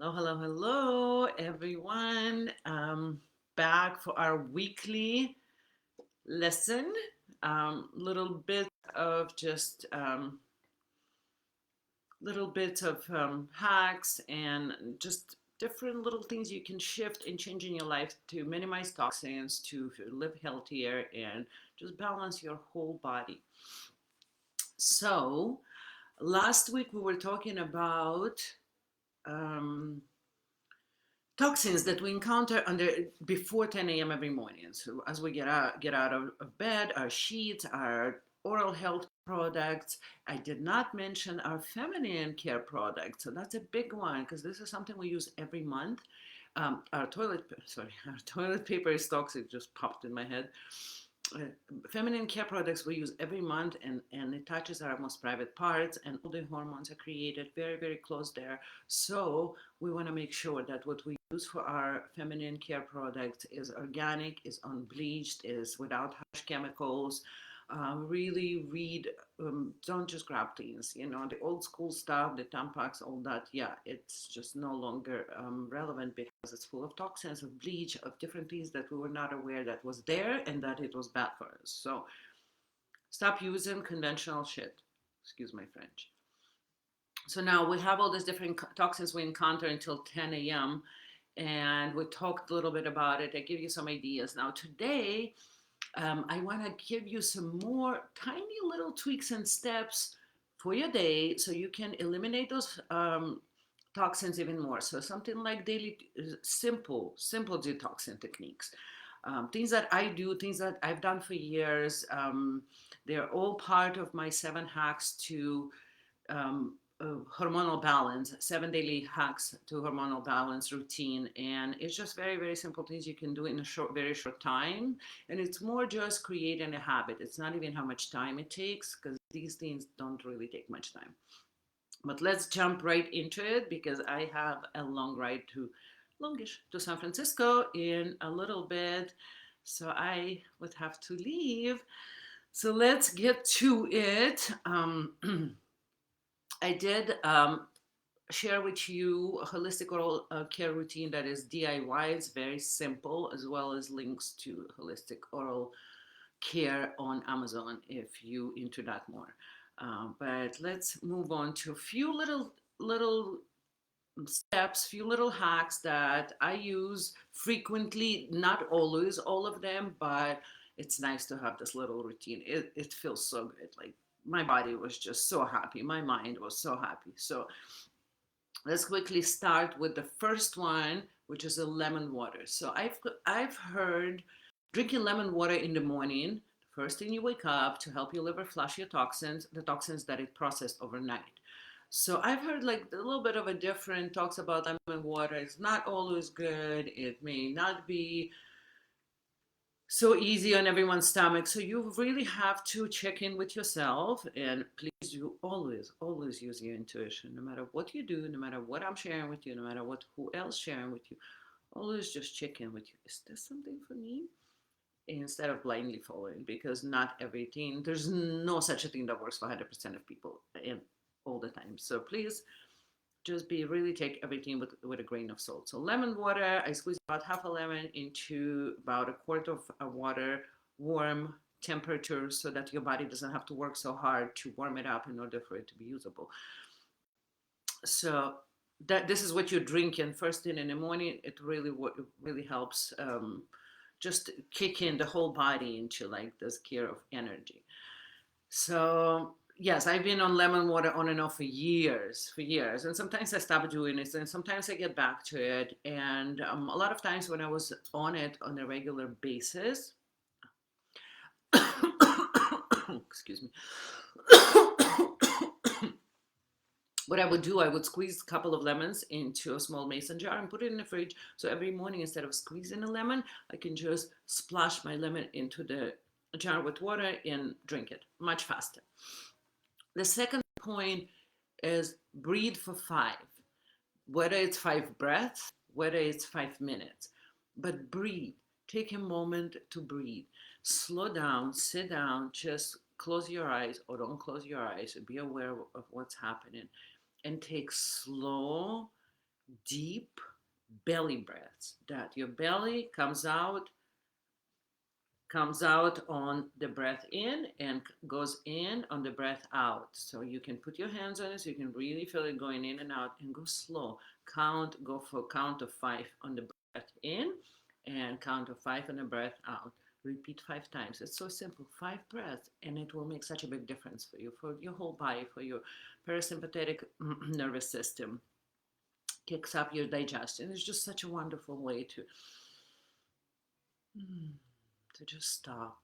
Hello, hello, hello, everyone. Back for our weekly lesson. Little bit of just little bit of hacks and just different little things you can shift and change in your life to minimize toxins, to live healthier, and just balance your whole body. So, last week we were talking about um, toxins that we encounter under before 10 a.m. every morning. So as we get out of bed, our sheets, our oral health products. I did not mention our feminine care products. So that's a big one because this is something we use every month. Our toilet paper is toxic. Just popped in my head. uh, Feminine care products we use every month, and it touches our most private parts, and all the hormones are created very, very close there. So we want to make sure that what we use for our feminine care products is organic, is unbleached, is without harsh chemicals. Really read, don't just grab things, the old school stuff, the Tampax, all that. Yeah, it's just no longer relevant because it's full of toxins, of bleach, of different things that we were not aware that was there and that it was bad for us. So stop using conventional shit. Excuse my French. So now we have all these different toxins we encounter until 10 a.m. And we talked a little bit about it. I give you some ideas. Now today, I want to give you some more tiny little tweaks and steps for your day so you can eliminate those toxins even more. So something like daily, simple detoxing techniques. Things that I do, things that I've done for years. They're all part of my 7 hacks to hormonal balance, 7 daily hacks to hormonal balance routine. And it's just very, very simple things you can do in a very short time. And it's more just creating a habit. It's not even how much time it takes because these things don't really take much time. But let's jump right into it because I have a longish to San Francisco in a little bit. So I would have to leave. So let's get to it. I did share with you a holistic oral care routine that is DIY. It's very simple, as well as links to holistic oral care on Amazon if you into that more. But let's move on to a few little steps, few little hacks that I use frequently. Not always all of them, but it's nice to have this little routine. It feels so good. Like my body was just so happy. My mind was so happy. So let's quickly start with the first one, which is a lemon water. So I've heard drinking lemon water in the morning, first thing you wake up, to help your liver flush your toxins, the toxins that it processed overnight. So I've heard like a little bit of a different talks about lemon water. It's not always good. It may not be so easy on everyone's stomach. So you really have to check in with yourself, and please, you always use your intuition, no matter what you do, no matter what I'm sharing with you, no matter what who else sharing with you. Always just check in with you. Is this something for me? Instead of blindly following, because not everything, there's no such a thing that works for 100% of people and all the time. So please just be really take everything with a grain of salt. So lemon water, I squeeze about half a lemon into about a quart of water, warm temperature, so that your body doesn't have to work so hard to warm it up in order for it to be usable. So that this is what you're drinking first thing in the morning. It really helps just kick in the whole body into like this gear of energy. So yes, I've been on lemon water on and off for years, and sometimes I stop doing it, and sometimes I get back to it. And a lot of times when I was on it on a regular basis, excuse me, what I would do, I would squeeze a couple of lemons into a small mason jar and put it in the fridge. So every morning, instead of squeezing a lemon, I can just splash my lemon into the jar with water and drink it much faster. The second point is breathe for 5, whether it's 5 breaths, whether it's 5 minutes, but breathe. Take a moment to breathe. Slow down, sit down, just close your eyes or don't close your eyes. Be aware of what's happening and take slow, deep belly breaths, that your belly comes out on the breath in and goes in on the breath out. So you can put your hands on it so you can really feel it going in and out, and go slow. Go for a count of 5 on the breath in and count of 5 on the breath out. Repeat 5 times. It's so simple. 5 breaths, and it will make such a big difference for you, for your whole body, for your parasympathetic nervous system. Kicks up your digestion. It's just such a wonderful way mm, to just stop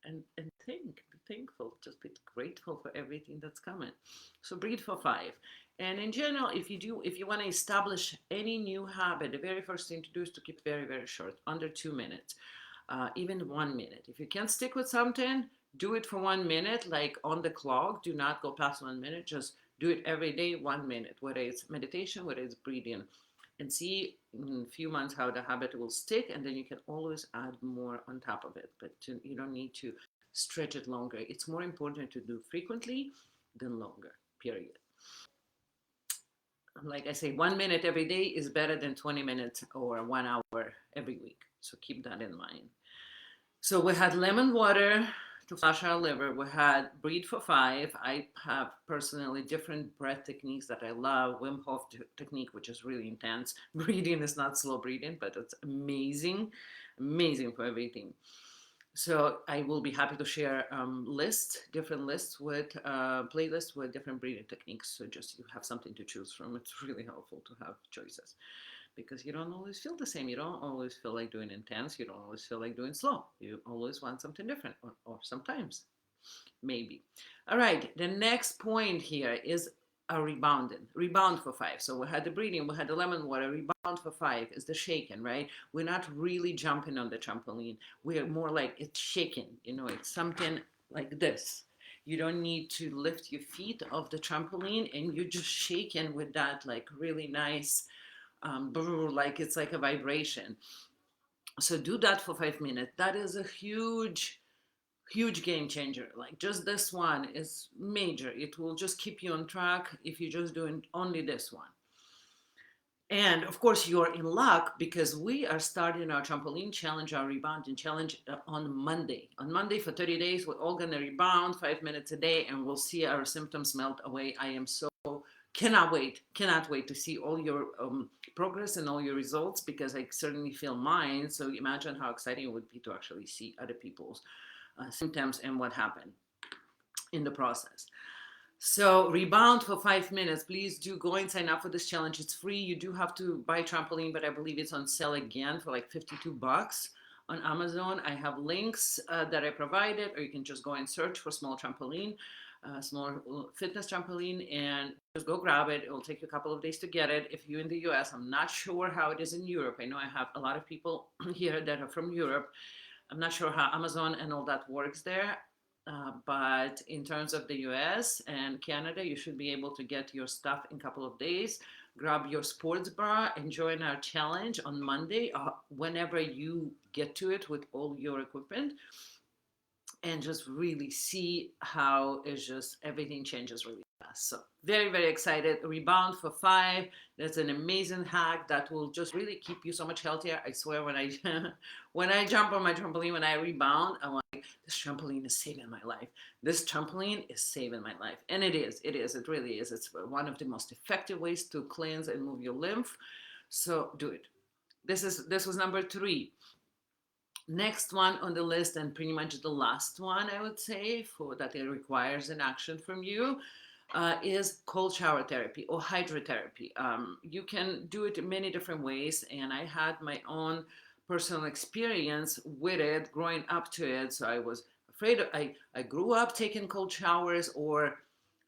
and think, be thankful, just be grateful for everything that's coming. So breathe for 5. And in general, if you want to establish any new habit, the very first thing to do is to keep very, very short, under 2 minutes, even 1 minute. If you can't stick with something, do it for 1 minute, like on the clock. Do not go past 1 minute. Just do it every day, 1 minute, whether it's meditation, whether it's breathing, and see in a few months how the habit will stick, and then you can always add more on top of it, but you don't need to stretch it longer. It's more important to do frequently than longer, period. Like I say, 1 minute every day is better than 20 minutes or 1 hour every week, so keep that in mind. So we had lemon water to flush our liver. We had breathe for 5. I have personally different breath techniques that I love. Wim Hof technique, which is really intense. Breathing is not slow breathing, but it's amazing, amazing for everything. So I will be happy to share different lists with playlists with different breathing techniques. So just you have something to choose from. It's really helpful to have choices, because you don't always feel the same. You don't always feel like doing intense. You don't always feel like doing slow. You always want something different, or sometimes, maybe. All right, the next point here is a rebounding. Rebound for 5. So we had the breathing, we had the lemon water. Rebound for 5 is the shaking, right? We're not really jumping on the trampoline. We're more like it's shaking. It's something like this. You don't need to lift your feet off the trampoline, and you're just shaking with that, like, really nice like it's like a vibration. So do that for 5 minutes. That is a huge, huge game changer. Like, just this one is major. It will just keep you on track if you're just doing only this one. And of course, you're in luck, because we are starting our trampoline challenge, our rebounding challenge, on Monday. On Monday for 30 days, we're all going to rebound 5 minutes a day, and we'll see our symptoms melt away. I am so cannot wait to see all your progress and all your results, because I certainly feel mine. So imagine how exciting it would be to actually see other people's symptoms and what happened in the process. So rebound for 5 minutes. Please do go and sign up for this challenge. It's free. You do have to buy trampoline, but I believe it's on sale again for like $52 on Amazon. I have links that I provided, or you can just go and search for small trampoline, small fitness trampoline, and just go grab it. It will take you a couple of days to get it. If you're in the US, I'm not sure how it is in Europe. I know I have a lot of people here that are from Europe. I'm not sure how Amazon and all that works there. But in terms of the US and Canada, you should be able to get your stuff in a couple of days. Grab your sports bra and join our challenge on Monday, whenever you get to it with all your equipment, and just really see how it's just everything changes really fast. So very, very excited. Rebound for 5. That's an amazing hack that will just really keep you so much healthier. I swear, when I when I jump on my trampoline, when I rebound, I'm like, this trampoline is saving my life. This trampoline is saving my life. And it is. It really is. It's one of the most effective ways to cleanse and move your lymph. So do it. This was number 3. Next one on the list, and pretty much the last one, I would say, for that it requires an action from you, is cold shower therapy or hydrotherapy. You can do it in many different ways, and I had my own personal experience with it growing up to it. So I was afraid I grew up taking cold showers or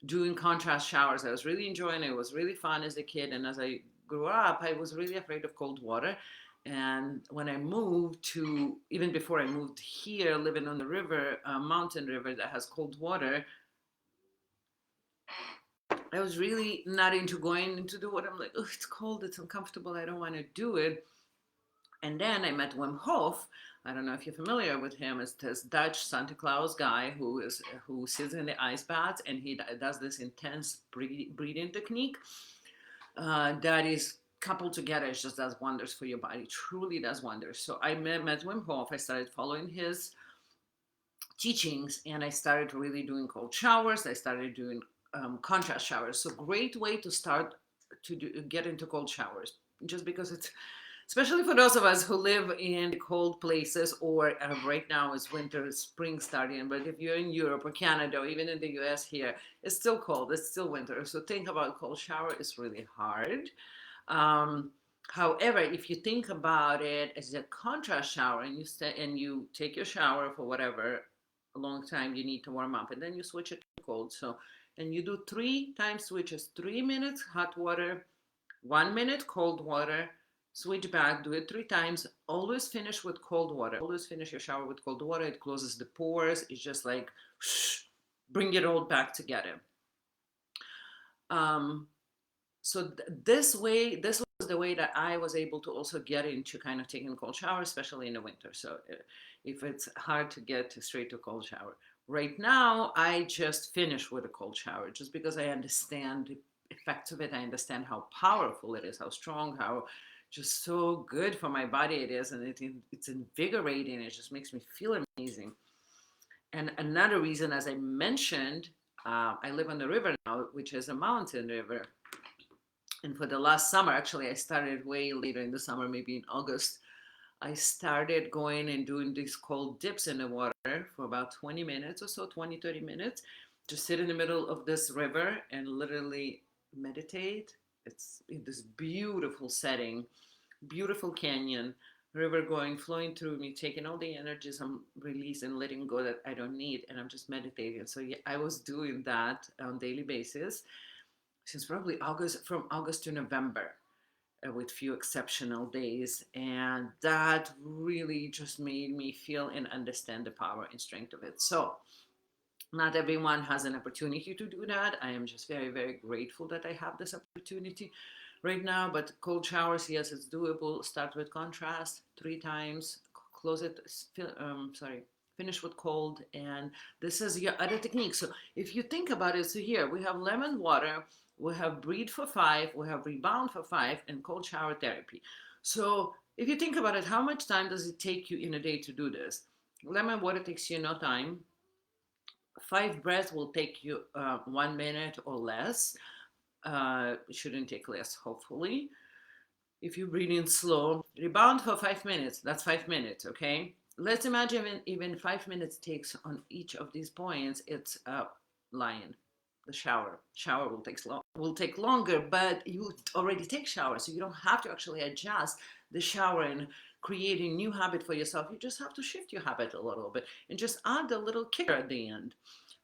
doing contrast showers. I was really enjoying it. It was really fun as a kid, and as I grew up, I was really afraid of cold water. And when I moved to, even before I moved here, living on the river, a mountain river that has cold water, I was really not into going into the water. I'm like, oh, it's cold, it's uncomfortable, I don't want to do it. And then I met Wim Hof. I don't know if you're familiar with him. It's this Dutch Santa Claus guy who sits in the ice baths, and he does this intense breathing technique that is coupled together, it just does wonders for your body. Truly does wonders. So I met Wim Hof. I started following his teachings, and I started really doing cold showers. I started doing contrast showers. So great way to start to get into cold showers, just because it's, especially for those of us who live in cold places, or right now it's winter, spring starting. But if you're in Europe or Canada, or even in the US here, it's still cold, it's still winter. So think about cold shower is really hard. Um, However, if you think about it as a contrast shower, and you take your shower for whatever a long time you need to warm up, and then you switch it to cold. So, and you do 3 times switches: 3 minutes hot water, 1 minute cold water, switch back, do it 3 times. Always finish with cold water. Always finish your shower with cold water. It closes the pores. It's just like bring it all back together. Um, so this was the way that I was able to also get into kind of taking cold showers, especially in the winter. So if it's hard to get straight to cold shower, right now I just finish with a cold shower, just because I understand the effects of it. I understand how powerful it is, how strong, how just so good for my body it is, and it's invigorating. It just makes me feel amazing. And another reason, as I mentioned, I live on the river now, which is a mountain river. And for the last summer, actually, I started way later in the summer, maybe in August. I started going and doing these cold dips in the water for about 20 minutes or so, 20, 30 minutes. Just sit in the middle of this river and literally meditate. It's in this beautiful setting, beautiful canyon, river going, flowing through me, taking all the energies I'm releasing, letting go that I don't need, and I'm just meditating. So yeah, I was doing that on a daily basis since probably August, from August to November, with few exceptional days. And that really just made me feel and understand the power and strength of it. So not everyone has an opportunity to do that. I am just very, very grateful that I have this opportunity right now. But cold showers, yes, it's doable. Start with contrast 3 times, close it, finish with cold. And this is your other technique. So if you think about it, so here we have lemon water, we have breathe for 5, we have rebound for 5, and cold shower therapy. So if you think about it, how much time does it take you in a day to do this? Lemon water takes you no time. 5 breaths will take you 1 minute or less. It shouldn't take less, hopefully. If you breathe in slow, rebound for 5 minutes. That's 5 minutes, okay? Let's imagine even 5 minutes takes on each of these points. It's a lion. The shower will take longer, but you already take shower, so you don't have to actually adjust the shower and create a new habit for yourself. You just have to shift your habit a little bit and just add a little kicker at the end.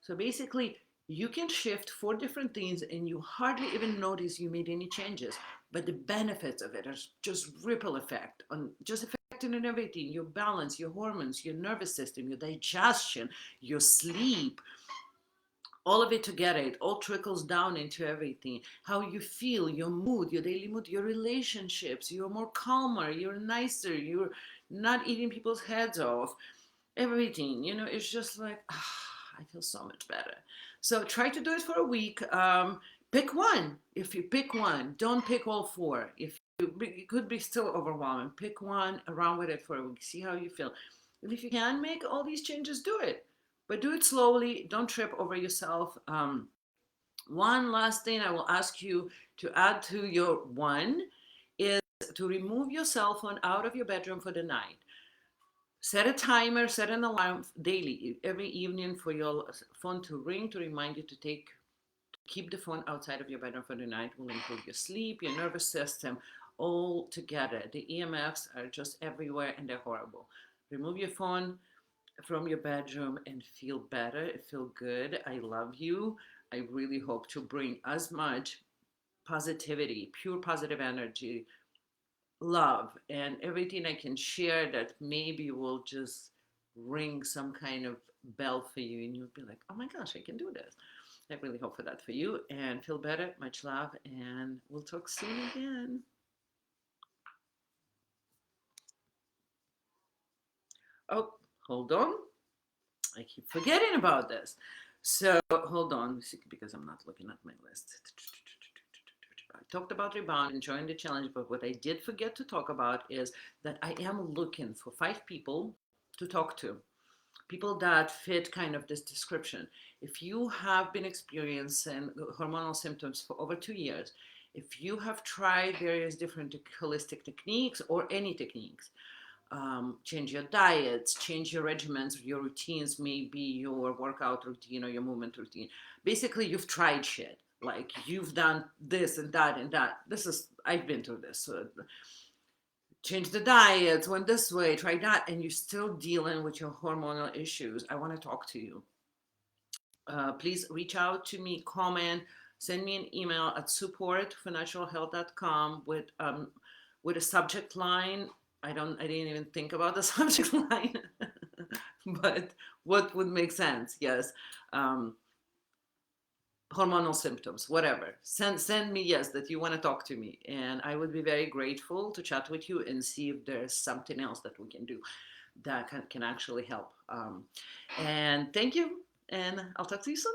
So basically, you can shift 4 different things and you hardly even notice you made any changes. But the benefits of it are just ripple effect on just affecting on everything: your balance, your hormones, your nervous system, your digestion, your sleep, all of it together. It all trickles down into everything: how you feel, your mood, your daily mood, your relationships. You're more calmer, you're nicer, you're not eating people's heads off, everything. It's just like, I feel so much better. So try to do it for a week. Pick one. If you pick one, don't pick all 4. If it could be still overwhelming, pick one, around with it for a week, see how you feel. And if you can make all these changes, do it, but do it slowly. Don't trip over yourself. One last thing I will ask you to add to your one is to remove your cell phone out of your bedroom for the night. Set a timer, set an alarm daily, every evening, for your phone to ring to remind you to keep the phone outside of your bedroom for the night. Will improve your sleep, your nervous system, all together. The EMFs are just everywhere and they're horrible. Remove your phone from your bedroom and feel better, feel good. I love you. I really hope to bring as much positivity, pure positive energy, love, and everything I can share that maybe will just ring some kind of bell for you, and you'll be like, oh my gosh, I can do this. I really hope for that for you, and feel better. Much love, and we'll talk soon again. Oh, hold on. I keep forgetting about this. So hold on, because I'm not looking at my list. I talked about rebound, enjoying the challenge, but what I did forget to talk about is that I am looking for 5 people to talk to, people that fit kind of this description. If you have been experiencing hormonal symptoms for over 2 years, if you have tried various different holistic techniques or any techniques, change your diets, change your regimens, your routines, maybe your workout routine or your movement routine. Basically, you've tried shit. Like you've done this and that and that. This is, I've been through this. Change the diet, went this way, try that, and you're still dealing with your hormonal issues. I want to talk to you. Please reach out to me, comment, send me an email at support@financialhealth.com with a subject line. I didn't even think about the subject line, but what would make sense? Yes. Um, Hormonal symptoms, whatever. Send me, yes, that you want to talk to me, and I would be very grateful to chat with you and see if there's something else that we can do that can actually help. And thank you, and I'll talk to you soon.